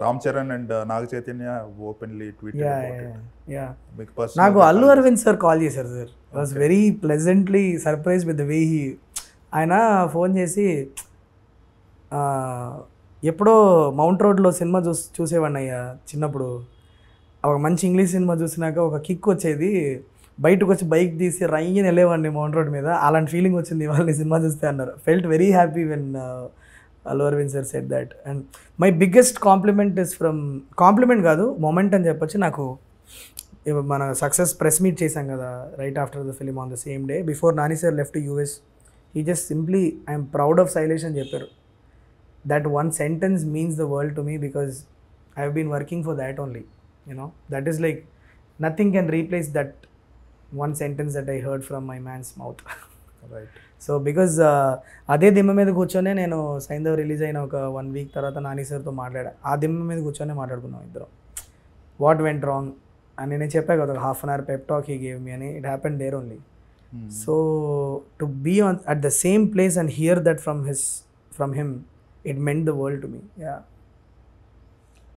Ram Charan and Naga Chaitanya openly tweeted yeah about yeah it. Yeah మీకు నాకు పర్సనల్గా అల్లు అరవింద్ సార్ కాల్ చేశారు sir. I was very pleasantly surprise with the way he. ఆయన phone చేసి ఎప్పుడో మౌంట్ రోడ్లో సినిమా చూసేవాడిని అయ్యా చిన్నప్పుడు. ఒక మంచి ఇంగ్లీష్ సినిమా చూసినాక ఒక కిక్ వచ్చేది, బయటకు వచ్చి బైక్ తీసి రైని వెళ్ళేవాడిని మౌంట్ రోడ్ మీద, అలాంటి ఫీలింగ్ వచ్చింది వాళ్ళని సినిమా చూస్తే అన్నారు. Felt very happy when Allu Aravind sir said that. And my biggest compliment is from, compliment కాదు మొమెంట్ అని చెప్పొచ్చు నాకు. మన సక్సెస్ ప్రెస్ మీట్ చేశాం కదా right after the film on the same day before Nani sir left US, he just simply I'm proud of Shailesh అని చెప్పారు. That one sentence means the world to me because I have been working for that only. That is like nothing can replace that one sentence that I heard from my man's mouth. Right. So because అదే దిమ్మ మీద కూర్చొనే నేను Saindhav release అయిన ఒక 1 week తర్వాత నాని సార్తో మాట్లాడా. ఆ దిమ్మ మీద కూర్చొనే మాట్లాడుకున్నాం ఇద్దరం. వాట్ వెంట్ రాంగ్ అని నేను చెప్పా కదా, ఒక half an hour pep talk he gave me అని. It happen there only. So to be at the same place and hear that from him, it meant the world to me. Yeah.